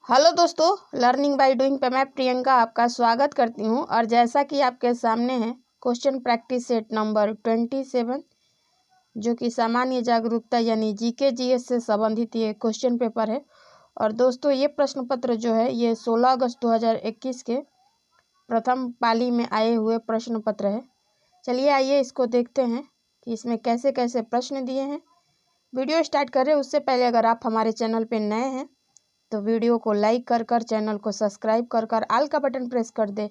Hello दोस्तों, learning by doing पे मैं प्रियंका आपका स्वागत करती हूं। और जैसा कि आपके सामने है क्वेश्चन प्रैक्टिस सेट नंबर 27, जो कि सामान्य जागरूकता यानी जीके जीएस से संबंधित ये क्वेश्चन पेपर है। और दोस्तों, ये प्रश्न पत्र जो है ये 16 अगस्त 2021 के प्रथम पाली में आए हुए प्रश्न पत्र है। चलिए आइए इसको देखते हैं कि इसमें कैसे कैसे प्रश्न दिए हैं। वीडियो स्टार्ट करें उससे पहले अगर आप हमारे चैनल पर नए हैं तो वीडियो को लाइक कर चैनल को सब्सक्राइब कर आल का बटन प्रेस कर दे,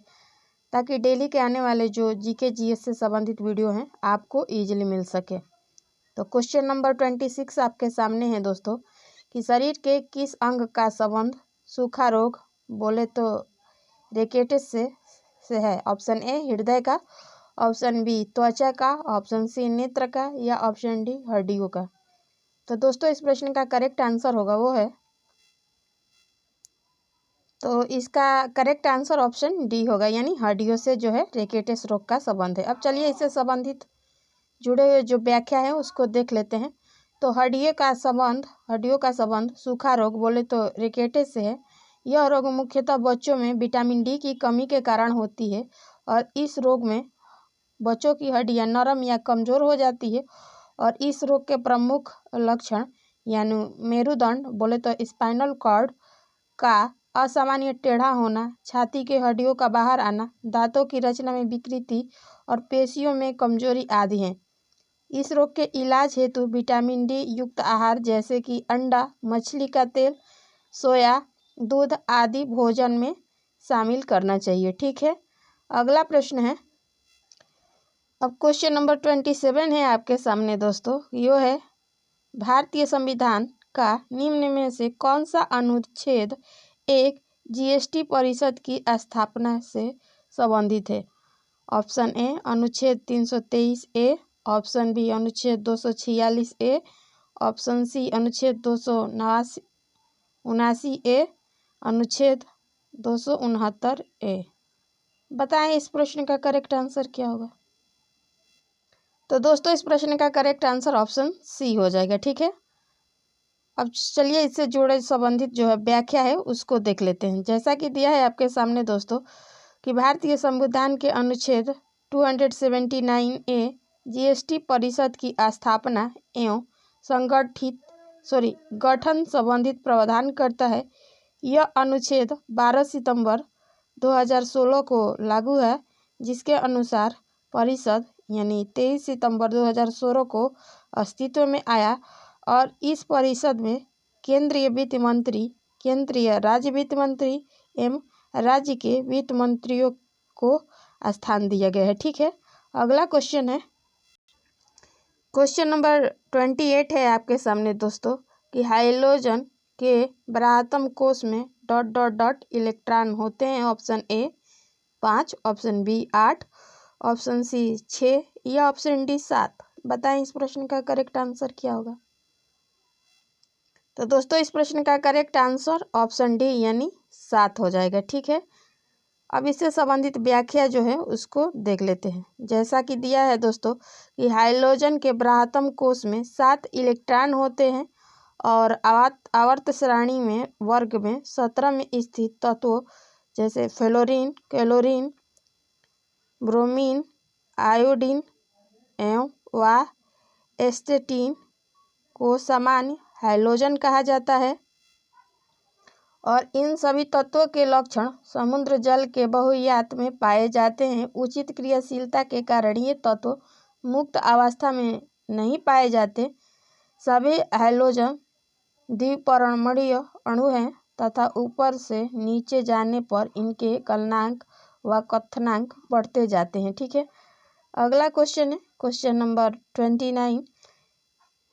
ताकि डेली के आने वाले जो जीके जीएस से संबंधित वीडियो हैं आपको इजीली मिल सके। तो क्वेश्चन नंबर 26 आपके सामने है दोस्तों, कि शरीर के किस अंग का संबंध सूखा रोग बोले तो रेकेटिस से है। ऑप्शन ए हृदय का, ऑप्शन बी त्वचा का, ऑप्शन सी नेत्र का, या ऑप्शन डी हड्डियों का। तो दोस्तों, इस प्रश्न का करेक्ट आंसर होगा वो है, तो इसका करेक्ट आंसर ऑप्शन डी होगा, यानी हड्डियों से जो है रेकेटिस रोग का संबंध है। अब चलिए इससे संबंधित जुड़े हुए जो व्याख्या है उसको देख लेते हैं। तो हड्डियों का संबंध सूखा रोग बोले तो रेकेटिस से है। यह रोग मुख्यतः बच्चों में विटामिन डी की कमी के कारण होती है, और इस रोग में बच्चों की हड्डियां नरम या कमज़ोर हो जाती है। और इस रोग के प्रमुख लक्षण यानी मेरुदंड बोले तो स्पाइनल कॉर्ड का असामान्य टेढ़ा होना, छाती के हड्डियों का बाहर आना, दांतों की रचना में विकृति और पेशियों में कमजोरी आदि हैं। इस रोग के इलाज हेतु विटामिन डी युक्त आहार जैसे कि अंडा, मछली का तेल, सोया, दूध आदि भोजन में शामिल करना चाहिए। ठीक है, अगला प्रश्न है। अब क्वेश्चन नंबर 27 है आपके सामने दोस्तों। यो है, भारतीय संविधान का निम्न में से कौन सा अनुच्छेद एक जीएसटी परिषद की स्थापना से संबंधित है। ऑप्शन ए अनुच्छेद 323 ए, ऑप्शन बी अनुच्छेद 246 ए, ऑप्शन सी अनुच्छेद 279 ए, अनुच्छेद 269 ए। बताएं इस प्रश्न का करेक्ट आंसर क्या होगा। तो दोस्तों, इस प्रश्न का करेक्ट आंसर ऑप्शन सी हो जाएगा। ठीक है, अब चलिए इससे जुड़े संबंधित जो है व्याख्या है उसको देख लेते हैं। जैसा कि दिया है आपके सामने दोस्तों, कि भारतीय संविधान के अनुच्छेद 279 ए जीएसटी परिषद की स्थापना एवं गठन संबंधित प्रावधान करता है। यह अनुच्छेद 12 सितंबर 2016 को लागू है, जिसके अनुसार परिषद यानी 23 सितंबर 2016 को अस्तित्व में आया। और इस परिषद में केंद्रीय वित्त मंत्री, केंद्रीय राज्य वित्त मंत्री एवं राज्य के वित्त मंत्रियों को स्थान दिया गया है। ठीक है, अगला क्वेश्चन है। क्वेश्चन नंबर 28 है आपके सामने दोस्तों, कि हाइड्रोजन के बाह्यतम कोश में ... इलेक्ट्रॉन होते हैं। Option A 5, option B 8, option C 6, या ऑप्शन डी 7। बताएं इस प्रश्न का करेक्ट आंसर क्या होगा। तो दोस्तों, इस प्रश्न का करेक्ट आंसर ऑप्शन डी यानी 7 हो जाएगा। ठीक है, अब इससे संबंधित व्याख्या जो है उसको देख लेते हैं। जैसा कि दिया है दोस्तों, कि हाइड्रोजन के बाह्यतम कोश में 7 इलेक्ट्रॉन होते हैं, और आवर्त सारणी में वर्ग में 17 में स्थित तत्वों जैसे फ्लोरीन, क्लोरीन, ब्रोमीन, आयोडीन एवं व एस्टेटिन को सामान्य हाइड्रोजन कहा जाता है। और इन सभी तत्वों के लक्षण समुद्र जल के बहुयात में पाए जाते हैं। उचित क्रियाशीलता के कारण ये तत्व मुक्त अवस्था में नहीं पाए जाते। सभी हाइड्रोजन द्विपरमाणुक अणु हैं तथा ऊपर से नीचे जाने पर इनके गलनांक व क्वथनांक बढ़ते जाते हैं। ठीक है, अगला क्वेश्चन है। क्वेश्चन नंबर 29,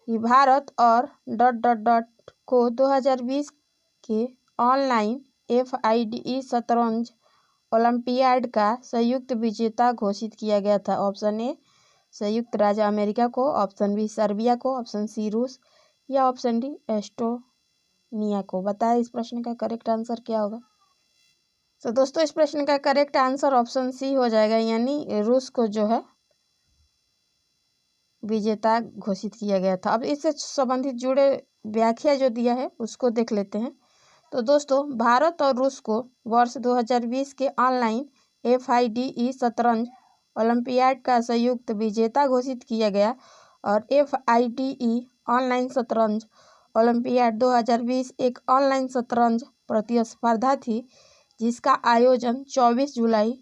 भारत और ... को 2020 के ऑनलाइन FIDE शतरंज ओलंपियाड का संयुक्त विजेता घोषित किया गया था। ऑप्शन ए संयुक्त राज्य अमेरिका को, ऑप्शन बी सर्बिया को, ऑप्शन सी रूस, या ऑप्शन डी एस्टोनिया को। बताएं इस प्रश्न का करेक्ट आंसर क्या होगा। तो दोस्तों, इस प्रश्न का करेक्ट आंसर ऑप्शन सी हो जाएगा, यानी रूस को जो है विजेता घोषित किया गया था। अब इससे संबंधित जुड़े व्याख्या जो दिया है उसको देख लेते हैं। तो दोस्तों भारत और रूस को वर्ष 2020 के ऑनलाइन FIDE शतरंज ओलंपियाड का संयुक्त विजेता घोषित किया गया और FIDE ऑनलाइन शतरंज ओलंपियाड 2020 एक ऑनलाइन शतरंज प्रतिस्पर्धा थी जिसका आयोजन 24 जुलाई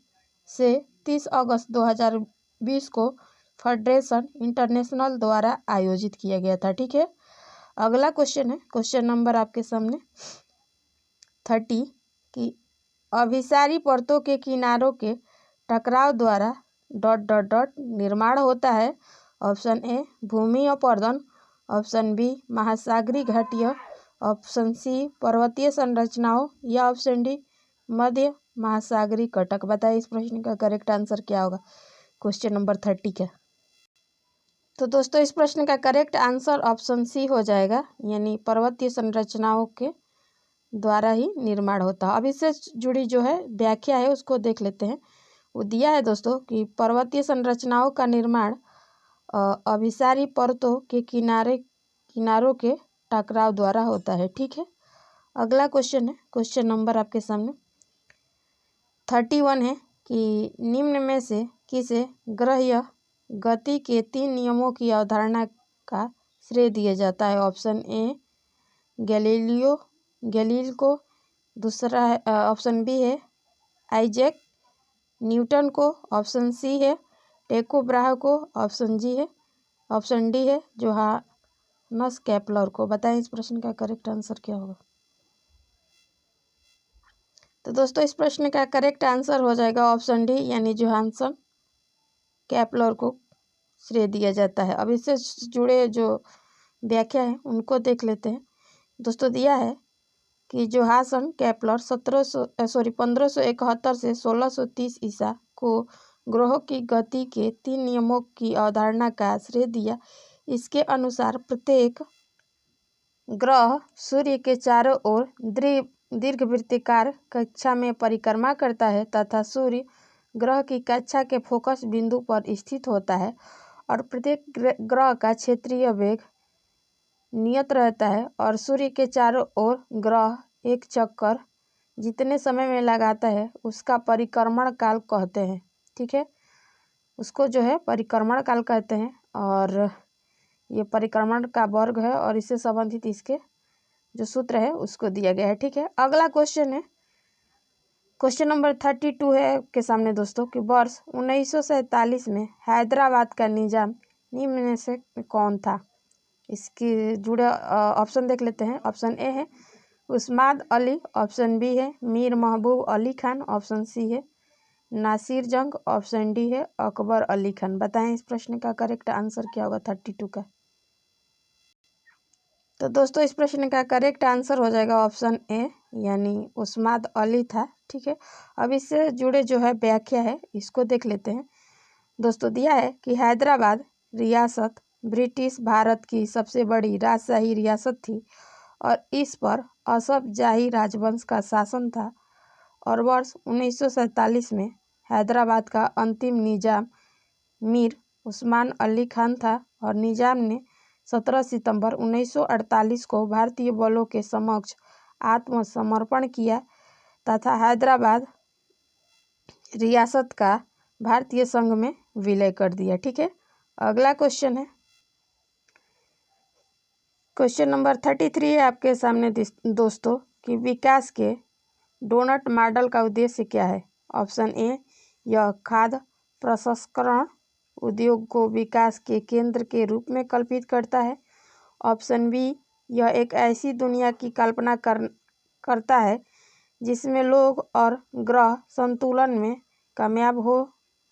से 30 अगस्त 2020 को फेडरेशन इंटरनेशनल द्वारा आयोजित किया गया था। ठीक है, अगला क्वेश्चन है, क्वेश्चन नंबर आपके सामने 30 कि अभिसारी परतों के किनारों के टकराव द्वारा ... निर्माण होता है। ऑप्शन ए भूमि अपरदन, ऑप्शन बी महासागरीय घाटियाँ, ऑप्शन सी पर्वतीय संरचनाओं या ऑप्शन डी मध्य महासागरीय कटक। बताइए इस प्रश्न का करेक्ट आंसर क्या होगा क्वेश्चन नंबर 30 का। तो दोस्तों इस प्रश्न का करेक्ट आंसर ऑप्शन सी हो जाएगा, यानी पर्वतीय संरचनाओं के द्वारा ही निर्माण होता है। अब इससे जुड़ी जो है व्याख्या है उसको देख लेते हैं। वो दिया है दोस्तों कि पर्वतीय संरचनाओं का निर्माण अभिसारी परतों के किनारों के टकराव द्वारा होता है। ठीक है, अगला क्वेश्चन है, क्वेश्चन नंबर आपके सामने 31 है कि निम्न में से किसे ग्रहीय गति के 3 नियमों की अवधारणा का श्रेय दिया जाता है। ऑप्शन ए गैलीलियो को, दूसरा है ऑप्शन बी है आइजैक न्यूटन को, ऑप्शन सी है टेको ब्राहे को, ऑप्शन डी है जोहानस केपलर को। बताएं इस प्रश्न का करेक्ट आंसर क्या होगा। तो दोस्तों इस प्रश्न का करेक्ट आंसर हो जाएगा ऑप्शन डी, यानी जोहानस केपलर को श्रेय दिया जाता है। अब इससे जुड़े जो व्याख्या है उनको देख लेते हैं। दोस्तों दिया है कि जोहानस केपलर 1571 से 1630 ईसा को ग्रहों की गति के 3 नियमों की अवधारणा का श्रेय दिया। इसके अनुसार प्रत्येक ग्रह सूर्य के चारों ओर दीर्घवृत्ताकार कक्षा में परिक्रमा करता है तथा सूर्य ग्रह की कक्षा के फोकस बिंदु पर स्थित होता है और प्रत्येक ग्रह का क्षेत्रीय वेग नियत रहता है और सूर्य के चारों ओर ग्रह एक चक्कर जितने समय में लगाता है उसका परिक्रमण काल कहते हैं। ठीक है, उसको जो है परिक्रमण काल कहते हैं और ये परिक्रमण का वर्ग है और इससे संबंधित इसके जो सूत्र है उसको दिया गया है। ठीक है, अगला क्वेश्चन है, क्वेश्चन नंबर 32 है के सामने दोस्तों कि वर्ष 1947 में हैदराबाद का निजाम निम्न में से कौन था। इसके जुड़े ऑप्शन देख लेते हैं। ऑप्शन ए है उस्माद अली, ऑप्शन बी है मीर महबूब अली खान, ऑप्शन सी है नासिर जंग, ऑप्शन डी है अकबर अली खान। बताएं इस प्रश्न का करेक्ट आंसर क्या होगा 32 का। तो दोस्तों इस प्रश्न का करेक्ट आंसर हो जाएगा ऑप्शन ए, यानी उस्माद अली था। ठीक है, अब इससे जुड़े जो है व्याख्या है इसको देख लेते हैं। दोस्तों दिया है कि हैदराबाद रियासत ब्रिटिश भारत की सबसे बड़ी राजशाही रियासत थी और इस पर असफ जाही राजवंश का शासन था और वर्ष 1947 में हैदराबाद का अंतिम निजाम मीर उस्मान अली खान था और निजाम ने 17 सितंबर 1948 को भारतीय बलों के समक्ष आत्मसमर्पण किया तथा हैदराबाद रियासत का भारतीय संघ में विलय कर दिया। ठीक है, अगला क्वेश्चन है, क्वेश्चन नंबर 33 है आपके सामने दोस्तों कि विकास के डोनट मॉडल का उद्देश्य क्या है। ऑप्शन ए यह खाद्य प्रसंस्करण उद्योग को विकास के केंद्र के रूप में कल्पित करता है। ऑप्शन बी यह एक ऐसी दुनिया की कल्पना करता है जिसमें लोग और ग्रह संतुलन में कामयाब हो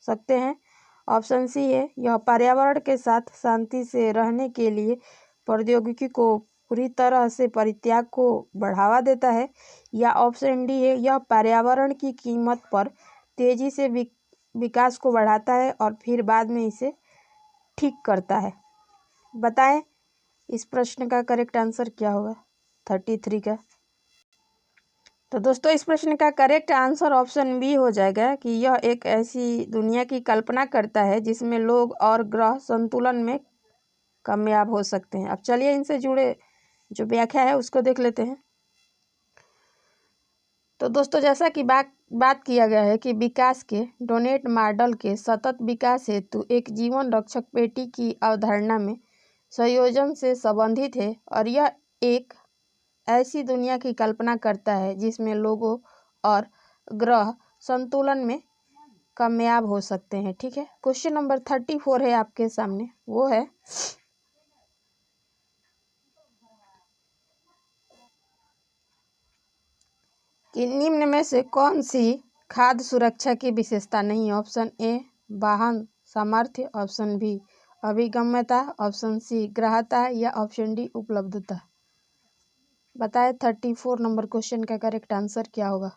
सकते हैं। ऑप्शन सी है यह पर्यावरण के साथ शांति से रहने के लिए प्रौद्योगिकी को पूरी तरह से परित्याग को बढ़ावा देता है। या ऑप्शन डी है यह पर्यावरण की कीमत पर तेजी से विकास को बढ़ाता है और फिर बाद में इसे ठीक करता है। बताएं इस प्रश्न का करेक्ट आंसर क्या होगा 33 का। तो दोस्तों इस प्रश्न का करेक्ट आंसर ऑप्शन बी हो जाएगा कि यह एक ऐसी दुनिया की कल्पना करता है जिसमें लोग और ग्रह संतुलन में कामयाब हो सकते हैं। अब चलिए इनसे जुड़े जो व्याख्या है उसको देख लेते हैं। तो दोस्तों जैसा कि बात किया गया है कि विकास के डोनेट मॉडल के सतत विकास हेतु एक जीवन रक्षक पेटी की अवधारणा में संयोजन से संबंधित है और यह एक ऐसी दुनिया की कल्पना करता है जिसमें लोगों और ग्रह संतुलन में कामयाब हो सकते हैं। ठीक है, क्वेश्चन नंबर 34 है आपके सामने, वो है कि निम्न में से कौन सी खाद्य सुरक्षा की विशेषता नहीं है। ऑप्शन ए वाहन सामर्थ्य, ऑप्शन बी अभिगम्यता, ऑप्शन सी ग्राह्यता या ऑप्शन डी उपलब्धता। बताएं 34 नंबर क्वेश्चन का करेक्ट आंसर क्या होगा।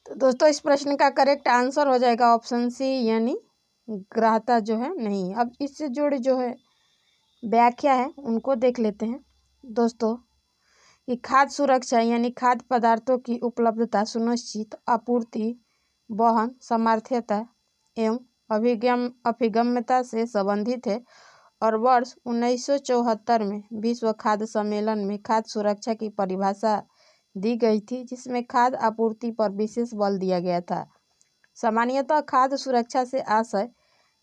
तो दोस्तों इस प्रश्न का करेक्ट आंसर हो जाएगा ऑप्शन सी यानी ग्राह्यता जो है नहीं। अब इससे जुड़े जो है व्याख्या है उनको देख लेते हैं दोस्तों। कि खाद्य सुरक्षा यानी खाद्य पदार्थों की उपलब्धता, सुनिश्चित आपूर्ति, वहन सामर्थ्यता एवं अभिगम्यता से संबंधित है और वर्ष 1974 में विश्व खाद्य सम्मेलन में खाद्य सुरक्षा की परिभाषा दी गई थी, जिसमें खाद्य आपूर्ति पर विशेष बल दिया गया था। सामान्यतः खाद्य सुरक्षा से आशय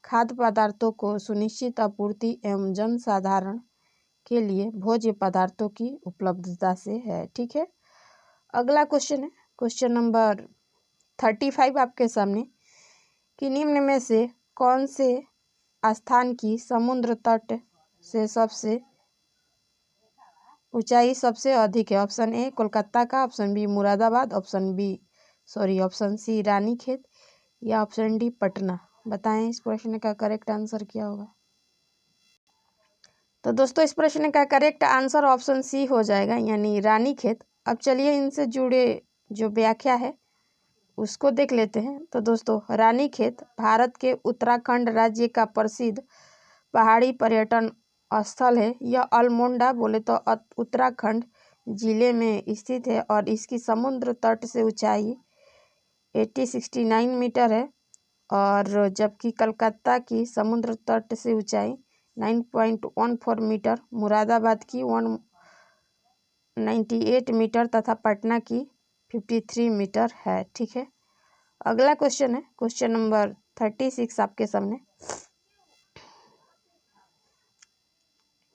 खाद्य पदार्थों को सुनिश्चित आपूर्ति एवं जनसाधारण के लिए भोज्य पदार्थों की उपलब्धता से है। ठीक है, अगला क्वेश्चन है क्वेश्चन नंबर 35 आपके सामने कि निम्न में से कौन से स्थान की समुद्र तट से सबसे ऊंचाई सबसे अधिक है। ऑप्शन ए कोलकाता का, option B Moradabad, option C Ranikhet या ऑप्शन डी पटना। बताएं इस प्रश्न का करेक्ट आंसर क्या होगा। तो दोस्तों इस प्रश्न का करेक्ट आंसर ऑप्शन सी हो जाएगा यानी रानीखेत। अब चलिए इनसे जुड़े जो व्याख्या है उसको देख लेते हैं। तो दोस्तों रानीखेत भारत के उत्तराखंड राज्य का प्रसिद्ध पहाड़ी पर्यटन स्थल है। यह अल्मोड़ा बोले तो उत्तराखंड जिले में स्थित है और इसकी समुद्र तट से ऊंचाई 869 मीटर है और जबकि कलकत्ता की समुद्र तट से ऊंचाई 9.14 मीटर, मुरादाबाद की 198 मीटर तथा पटना की 53 मीटर है। ठीक है, अगला क्वेश्चन है क्वेश्चन नंबर 36 आपके सामने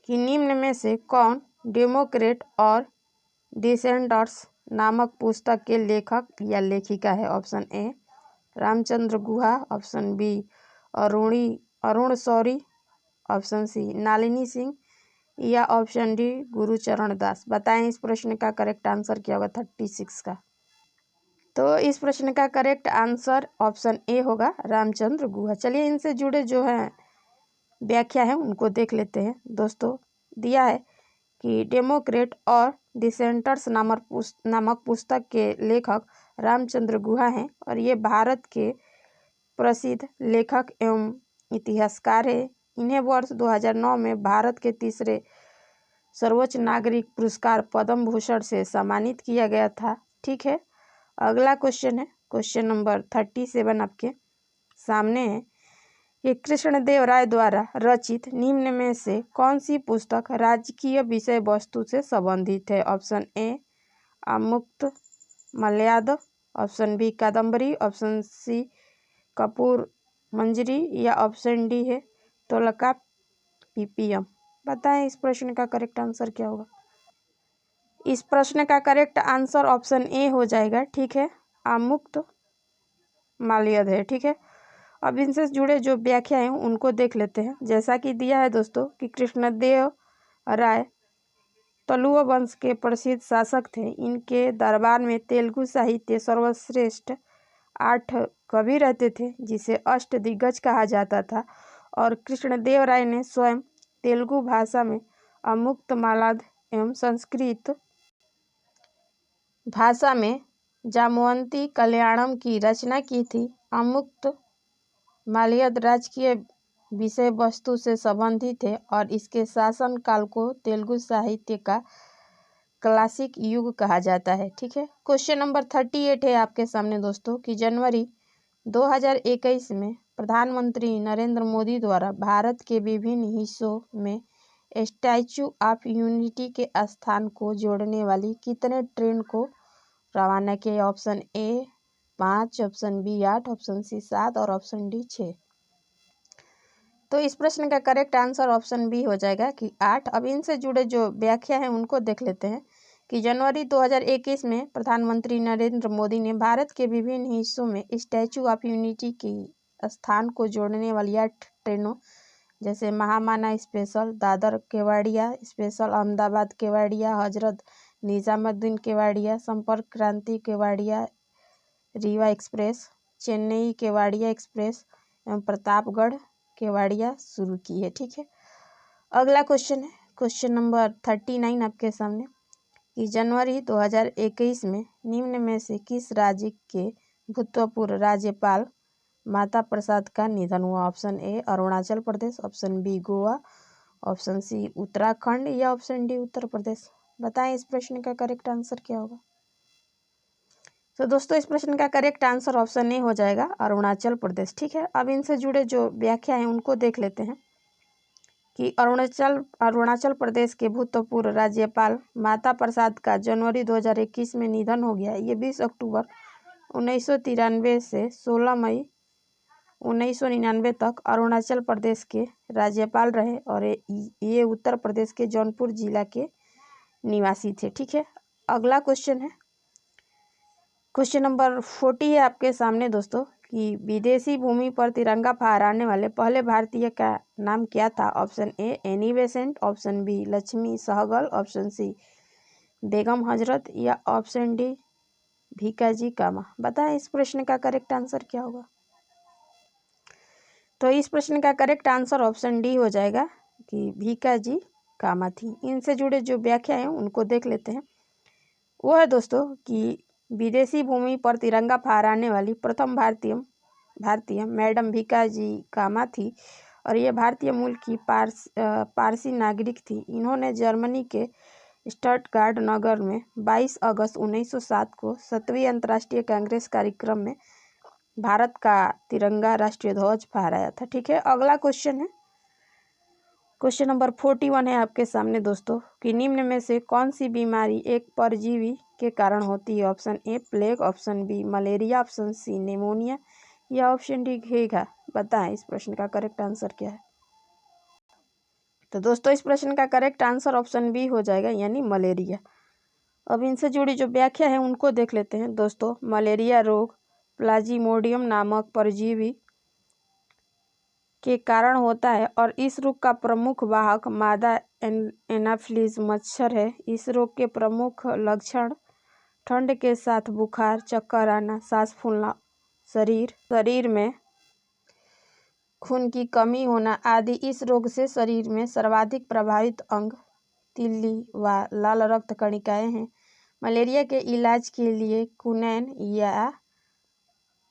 कि निम्न में से कौन डेमोक्रेट और डिसेंडर्स नामक पुस्तक के लेखक या लेखिका है। Option A Ramachandra Guha, option B Arun Shourie, option C Nalini Singh या ऑप्शन डी गुरुचरण दास। बताएं इस प्रश्न का करेक्ट आंसर क्या होगा 36 का। तो इस प्रश्न का करेक्ट आंसर ऑप्शन ए होगा रामचंद्र गुहा। चलिए इनसे जुड़े जो है व्याख्या है उनको देख लेते हैं दोस्तों। दिया है कि डेमोक्रेट और डिसेंटर्स नामक पुस्तक के लेखक रामचंद्र गुहा हैं और ये भारत के प्रसिद्ध लेखक एवं इतिहासकार है। इन्हें वर्ष 2009 में भारत के तीसरे सर्वोच्च नागरिक पुरस्कार पद्म भूषण से सम्मानित किया गया था। ठीक है, अगला क्वेश्चन है क्वेश्चन नंबर 37 आपके सामने है कि कृष्णदेव राय द्वारा रचित निम्न में से कौन सी पुस्तक राजकीय विषय वस्तु से संबंधित है। ऑप्शन ए आमुक्त मल्याद, option B Kadambari, option C Kapur Manjari या ऑप्शन डी है तोलका पीपीएम। बताएं इस प्रश्न का करेक्ट आंसर क्या होगा। इस प्रश्न का करेक्ट आंसर ऑप्शन ए हो जाएगा। ठीक है, आमुक्त माल्यद है। ठीक है, अब इनसे जुड़े जो व्याख्या हैं उनको देख लेते हैं। जैसा कि दिया है दोस्तों कि कृष्णदेव राय तुलुव वंश के प्रसिद्ध शासक थे। इनके दरबार में तेलुगु साहित्य सर्वश्रेष्ठ 8 कवि रहते थे जिसे अष्टदिग्गज कहा जाता था और कृष्णदेव राय ने स्वयं तेलुगु भाषा में अमुक्त मालाद एवं संस्कृत भाषा में जामवंती कल्याणम की रचना की थी। अमुक्त माल्यद राजकीय विषय वस्तु से संबंधित है और इसके शासन काल को तेलुगु साहित्य का क्लासिक युग कहा जाता है। ठीक है, क्वेश्चन नंबर 38 है आपके सामने दोस्तों कि जनवरी 2021 में प्रधानमंत्री नरेंद्र मोदी द्वारा भारत के विभिन्न हिस्सों में स्टैचू ऑफ यूनिटी के स्थान को जोड़ने वाली कितने ट्रेन को रवाना किए? Option A 5, option B 8, option C 7 और ऑप्शन डी 6। तो इस प्रश्न का करेक्ट आंसर ऑप्शन बी हो जाएगा कि 8। अब इनसे जुड़े जो व्याख्या है उनको देख लेते हैं कि जनवरी 2021 में प्रधानमंत्री नरेंद्र मोदी ने भारत के विभिन्न हिस्सों में स्टैचू ऑफ यूनिटी की स्थान को जोड़ने वाली 8 ट्रेनों जैसे महामाना स्पेशल, दादर केवाड़िया स्पेशल, अहमदाबाद केवाड़िया, हजरत निजामुद्दीन केवाड़िया, संपर्क क्रांति केवाड़िया, रीवा एक्सप्रेस, चेन्नई केवाड़िया एक्सप्रेस एवं प्रतापगढ़ केवाड़िया शुरू की है। ठीक है, अगला क्वेश्चन है क्वेश्चन नंबर 39 आपके सामने कि जनवरी 2021 में निम्न में से किस राज्य के भूतपूर्व राज्यपाल माता प्रसाद का निधन हुआ? Option A Arunachal Pradesh, option B Goa, option C Uttarakhand या ऑप्शन डी उत्तर प्रदेश। बताएं इस प्रश्न का करेक्ट आंसर क्या होगा? तो दोस्तों इस प्रश्न का करेक्ट आंसर ऑप्शन ए हो जाएगा अरुणाचल प्रदेश। ठीक है, अब इनसे जुड़े जो व्याख्या है उनको देख लेते हैं कि अरुणाचल प्रदेश के भूतपूर्व राज्यपाल माता प्रसाद का जनवरी 2021 में निधन हो गया। ये 20 अक्टूबर 1993 से 16 मई 1999 तक अरुणाचल प्रदेश के राज्यपाल रहे और ये उत्तर प्रदेश के जौनपुर जिला के निवासी थे। ठीक है, अगला क्वेश्चन है क्वेश्चन नंबर 40 है आपके सामने दोस्तों कि विदेशी भूमि पर तिरंगा फहराने वाले पहले भारतीय का नाम क्या था? Option A Annie Besant, option B Lakshmi Sehgal, option C Begum Hazrat या ऑप्शन डी भीकाजी कामा। बताएं इस प्रश्न का करेक्ट आंसर क्या होगा? तो इस प्रश्न का करेक्ट आंसर ऑप्शन डी हो जाएगा कि भीकाजी कामा थी। इनसे जुड़े जो व्याख्या है उनको देख लेते हैं। वो है दोस्तों कि विदेशी भूमि पर तिरंगा फहराने वाली प्रथम भारतीय मैडम भीकाजी कामा थी और ये भारतीय मूल की पारसी नागरिक थी। इन्होंने जर्मनी के स्टटगार्ट नगर में 22 अगस्त 1907 को 7वीं अंतर्राष्ट्रीय कांग्रेस कार्यक्रम में भारत का तिरंगा राष्ट्रीय ध्वज फहराया था। ठीक है, अगला क्वेश्चन है क्वेश्चन नंबर 41 है आपके सामने दोस्तों कि निम्न में से कौन सी बीमारी एक परजीवी के कारण होती है? Option A plague, option B malaria, option C pneumonia या ऑप्शन डी घेघा। बताएं इस प्रश्न का करेक्ट आंसर क्या है? तो दोस्तों इस प्रश्न का करेक्ट आंसर ऑप्शन बी हो जाएगा यानी मलेरिया। अब इनसे जुड़ी जो व्याख्या है उनको देख लेते हैं दोस्तों। मलेरिया रोग प्लाज्मोडियम नामक परजीवी के कारण होता है और इस रोग का प्रमुख वाहक मादा एनाफिलीज मच्छर है। इस रोग के प्रमुख लक्षण ठंड के साथ बुखार, चक्कर आना, सांस फूलना, शरीर में खून की कमी होना आदि। इस रोग से शरीर में सर्वाधिक प्रभावित अंग तिल्ली व लाल रक्त कणिकाएं हैं। मलेरिया के इलाज के लिए क्विनैन या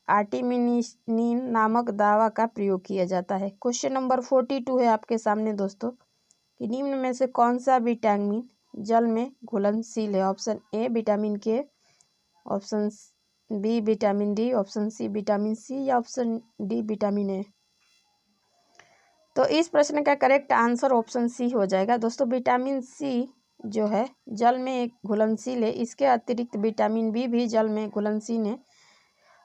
आर्टिमिनिन नामक दवा का प्रयोग किया जाता है। क्वेश्चन नंबर 42 है आपके सामने दोस्तों कि निम्न में से कौन सा विटामिन जल में घुलनशील है? Option A vitamin K, option B vitamin D, option C vitamin C या ऑप्शन डी विटामिन ए। तो इस प्रश्न का करेक्ट आंसर ऑप्शन सी हो जाएगा दोस्तों। विटामिन सी जो है जल में एक घुलनशील है। इसके अतिरिक्त विटामिन बी भी जल में घुलनशील है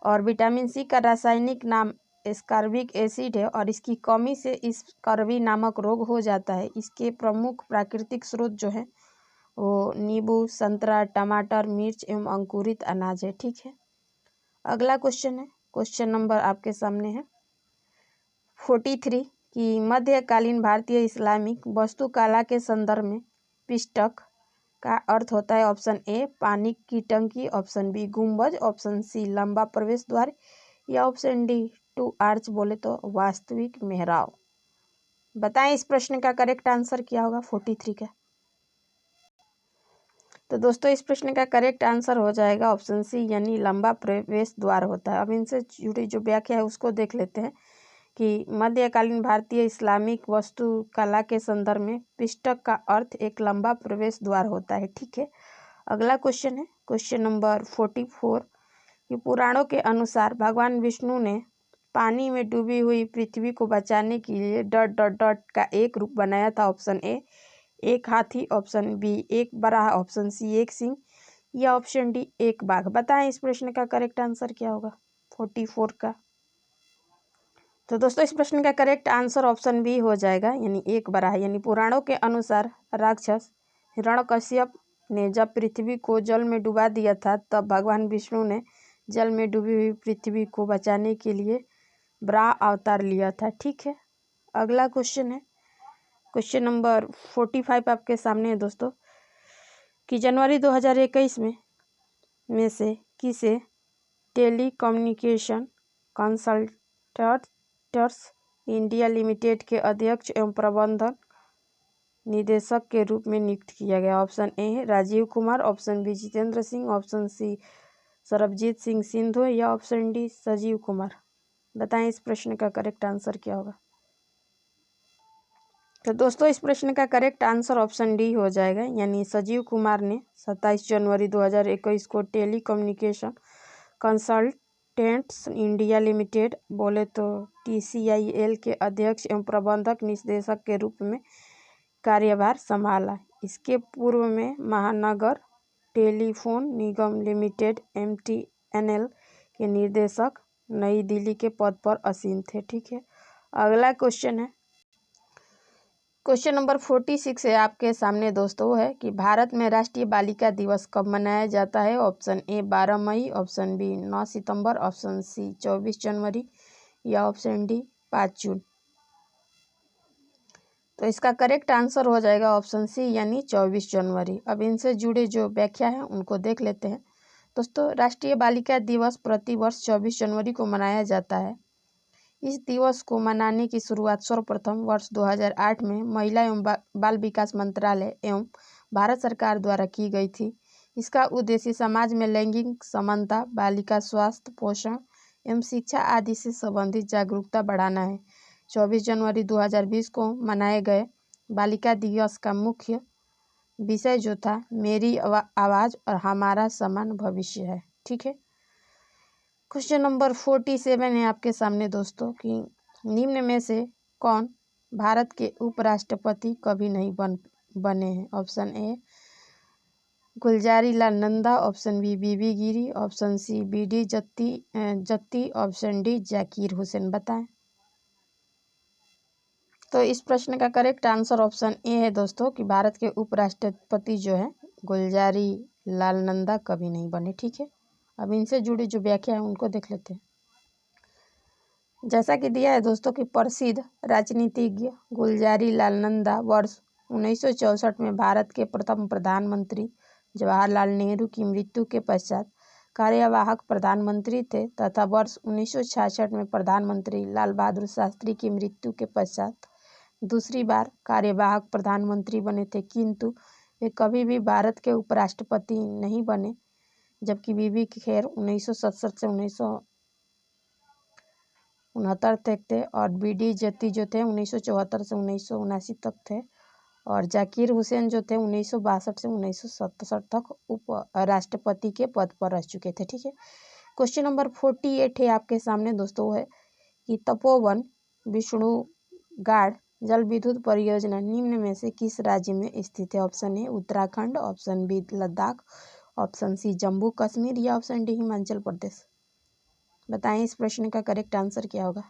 और विटामिन सी का रासायनिक नाम एस्कॉर्बिक एसिड है और इसकी कमी से स्कर्वी नामक रोग हो जाता है। इसके प्रमुख प्राकृतिक स्रोत जो है वो नींबू, संतरा, टमाटर, मिर्च एवं अंकुरित अनाज है। ठीक है, अगला क्वेश्चन है क्वेश्चन नंबर आपके सामने है 43 कि मध्यकालीन भारतीय इस्लामिक वास्तुकला के संदर्भ में पिष्टक का अर्थ होता है। ऑप्शन ए पानी की टंकी, ऑप्शन बी गुंबज, ऑप्शन सी लंबा प्रवेश द्वार या ऑप्शन डी टू आर्च बोले तो वास्तविक मेहराब। बताएं इस प्रश्न का करेक्ट आंसर क्या होगा 43 का? तो दोस्तों इस प्रश्न का करेक्ट आंसर हो जाएगा ऑप्शन सी यानी लंबा प्रवेश द्वार होता है। अब इनसे जुड़ी जो व्याख्या है उसको देख लेते हैं कि मध्यकालीन भारतीय इस्लामिक वास्तुकला के संदर्भ में पिष्टक का अर्थ एक लंबा प्रवेश द्वार होता है। ठीक है, अगला क्वेश्चन है क्वेश्चन नंबर 44 कि पुराणों के अनुसार भगवान विष्णु ने पानी में डूबी हुई पृथ्वी को बचाने के लिए ... का एक रूप बनाया था। ऑप्शन ए एक हाथी, ऑप्शन बी एक बराह, ऑप्शन सी एक सिंह या ऑप्शन डी एक बाघ। बताएं इस प्रश्न का करेक्ट आंसर क्या होगा 44 का। तो दोस्तों इस प्रश्न का करेक्ट आंसर ऑप्शन बी हो जाएगा, यानी एक बराह। यानी पुराणों के अनुसार राक्षस हिरण्यकश्यप ने जब पृथ्वी को जल में डुबा दिया था, तब भगवान विष्णु ने जल में डूबी हुई पृथ्वी को बचाने के लिए बराह अवतार लिया था। ठीक है, अगला क्वेश्चन है क्वेश्चन नंबर 45 आपके सामने है दोस्तों कि जनवरी 2021 में से किसे टेलीकम्युनिकेशन कंसल्टेंट्स इंडिया लिमिटेड के अध्यक्ष एवं प्रबंधन निदेशक के रूप में नियुक्त किया गया। Option A Rajiv Kumar, option B Jitendra Singh, option C Sarabjit Singh Sindhu या ऑप्शन डी संजीव कुमार। बताएं इस प्रश्न का करेक्ट आंसर क्या होगा। तो दोस्तों इस प्रश्न का करेक्ट आंसर ऑप्शन डी हो जाएगा, यानी संजीव कुमार ने 27 जनवरी 2021 को टेलीकम्युनिकेशन कंसल्टेंट्स इंडिया लिमिटेड बोले तो TCIL के अध्यक्ष एवं प्रबंधक निदेशक के रूप में कार्यभार संभाला। इसके पूर्व में महानगर टेलीफोन निगम लिमिटेड MTNL के निर्देशक नई दिल्ली के पद पर आसीन थे। ठीक है, अगला क्वेश्चन है क्वेश्चन नंबर 46 है आपके सामने दोस्तों, वो है कि भारत में राष्ट्रीय बालिका दिवस कब मनाया जाता है। ऑप्शन ए 12 मई, ऑप्शन बी 9 सितंबर, ऑप्शन सी 24 जनवरी या ऑप्शन डी 5 जून। तो इसका करेक्ट आंसर हो जाएगा ऑप्शन सी, यानी 24 जनवरी। अब इनसे जुड़े जो व्याख्या है उनको देख लेते हैं दोस्तों। राष्ट्रीय बालिका दिवस प्रतिवर्ष 24 जनवरी को मनाया जाता है। इस दिवस को मनाने की शुरुआत सर्वप्रथम वर्ष 2008 में महिला एवं बाल विकास मंत्रालय एवं भारत सरकार द्वारा की गई थी। इसका उद्देश्य समाज में लैंगिक समानता, बालिका स्वास्थ्य, पोषण एवं शिक्षा आदि से संबंधित जागरूकता बढ़ाना है। 24 जनवरी 2020 को मनाए गए बालिका दिवस का मुख्य विषय जो था मेरी आवाज़ और हमारा समान भविष्य है। ठीक है, क्वेश्चन नंबर 47 है आपके सामने दोस्तों कि निम्न में से कौन भारत के उपराष्ट्रपति कभी नहीं बने हैं। Option A Gulzari Lal Nanda, option B V V Giri, option C BD Jatti, option D Zakir Hussain. बताएं। तो इस प्रश्न का करेक्ट आंसर ऑप्शन ए है दोस्तों कि भारत के उपराष्ट्रपति जो है गुलजारी लाल नंदा कभी नहीं बने। ठीक है, अब इनसे जुड़ी जो व्याख्या है उनको देख लेते हैं। जैसा कि दिया है दोस्तों कि प्रसिद्ध राजनीतिज्ञ गुलजारी लाल नंदा वर्ष 1964 में भारत के प्रथम प्रधानमंत्री जवाहरलाल नेहरू की मृत्यु के पश्चात कार्यवाहक प्रधानमंत्री थे तथा वर्ष 1966 में प्रधानमंत्री लाल बहादुर शास्त्री की मृत्यु के पश्चात दूसरी बार कार्यवाहक प्रधानमंत्री बने थे, किंतु वे कभी भी भारत के उपराष्ट्रपति नहीं बने। जबकि बीबी खेर 1967 से 1969 तक थे और BD जत्ती जो थे 1974 से 1979 तक थे और जाकिर हुसैन जो थे 1962 से 1967 तक उप राष्ट्रपति के पद पर रह चुके थे। ठीक है, क्वेश्चन नंबर 48 है आपके सामने दोस्तों, है कि तपोवन विष्णुगाड़ जल विद्युत परियोजना निम्न में से किस राज्य में स्थित है। Option A Uttarakhand, option B Ladakh, option C Jammu Kashmir या ऑप्शन डी हिमाचल प्रदेश। बताएं इस प्रश्न का करेक्ट आंसर क्या होगा।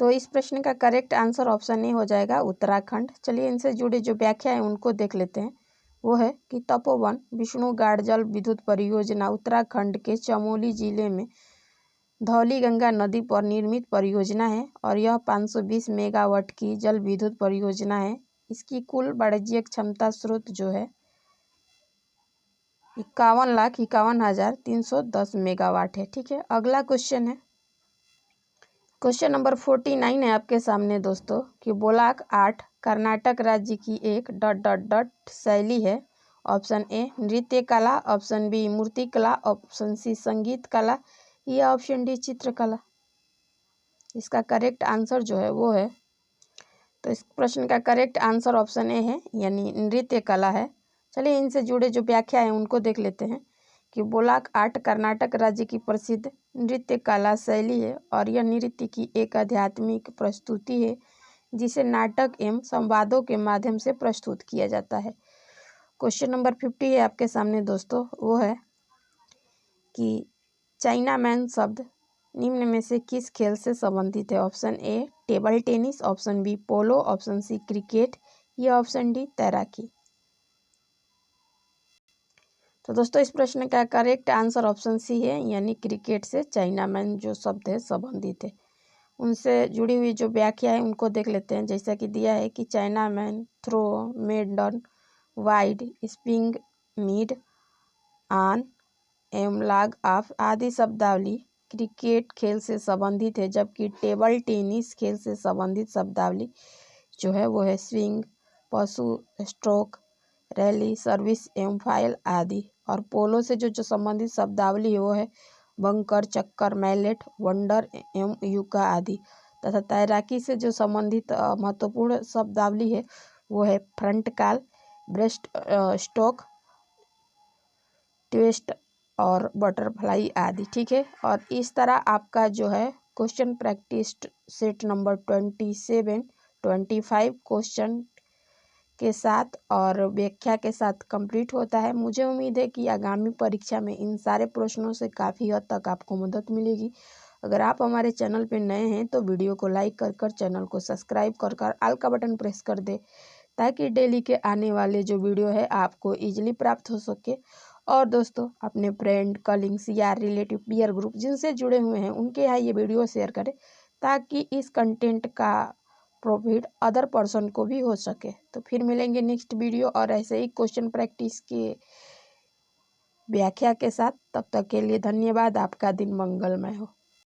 तो इस प्रश्न का करेक्ट आंसर ऑप्शन ए हो जाएगा उत्तराखंड। चलिए इनसे जुड़े जो व्याख्या है उनको देख लेते हैं। वो है कि तपोवन विष्णुगाड़ जल विद्युत परियोजना उत्तराखंड के चमोली जिले में धौली गंगा नदी पर निर्मित परियोजना है और यह 520 मेगावाट की जल विद्युत परियोजना है। इसकी कुल वाणिज्यिक क्षमता स्रोत जो है 51,51,310 मेगावाट है। ठीक है, अगला क्वेश्चन है क्वेश्चन नंबर 49 है आपके सामने दोस्तों कि बोलाक आर्ट कर्नाटक राज्य की एक ... शैली है। ऑप्शन ए नृत्य कला, ऑप्शन बी मूर्ति कला, ऑप्शन सी संगीत कला या ऑप्शन डी चित्रकला। इसका करेक्ट आंसर जो है वो है, तो इस प्रश्न का करेक्ट आंसर ऑप्शन ए है, यानी नृत्य कला है। चलिए इनसे जुड़े जो व्याख्या है उनको देख लेते हैं कि बोलाक आर्ट कर्नाटक राज्य की प्रसिद्ध नृत्य कला शैली है और यह नृत्य की एक आध्यात्मिक प्रस्तुति है जिसे नाटक एवं संवादों के माध्यम से प्रस्तुत किया जाता है। क्वेश्चन नंबर 50 है आपके सामने दोस्तों, वो है कि चाइना मैन शब्द निम्न में से किस खेल से संबंधित है। Option A table tennis, option B polo, option C cricket या ऑप्शन डी तैराकी। तो दोस्तों इस प्रश्न का करेक्ट आंसर ऑप्शन सी है, यानी क्रिकेट से चाइना मैन जो शब्द है संबंधित है। उनसे जुड़ी हुई जो व्याख्या है उनको देख लेते हैं। जैसा कि दिया है कि chinaman throw maiden wide spin mid on एम लॉग ऑफ आदि शब्दावली क्रिकेट खेल से संबंधित है, जबकि टेबल टेनिस खेल से संबंधित शब्दावली जो है वो है स्विंग, पशु, स्ट्रोक, रैली, सर्विस एवं फाइल आदि। और पोलो से जो संबंधित शब्दावली है वो है बंकर, चक्कर, मैलेट, वंडर एवं युका आदि। तथा तैराकी से जो संबंधित महत्वपूर्ण शब्दावली है वो है front call, breast stroke, twist और बटरफ्लाई आदि। ठीक है, और इस तरह आपका जो है question practice set number 27, 25 question के साथ और व्याख्या के साथ कंप्लीट होता है। मुझे उम्मीद है कि आगामी परीक्षा में इन सारे प्रश्नों से काफ़ी हद तक आपको मदद मिलेगी। अगर आप हमारे चैनल पर नए हैं तो वीडियो को लाइक कर चैनल को सब्सक्राइब कर ऑल का बटन प्रेस कर दे, ताकि डेली के आने वाले जो वीडियो है आपको ईजिली प्राप्त हो सके। और दोस्तों अपने फ्रेंड, कलीग्स या रिलेटिव, पीयर ग्रुप जिनसे जुड़े हुए हैं उनके यहाँ ये वीडियो शेयर करें, ताकि इस कंटेंट का प्रॉफिट अदर पर्सन को भी हो सके। तो फिर मिलेंगे नेक्स्ट वीडियो और ऐसे ही क्वेश्चन प्रैक्टिस के व्याख्या के साथ। तब तक के लिए धन्यवाद। आपका दिन मंगलमय हो।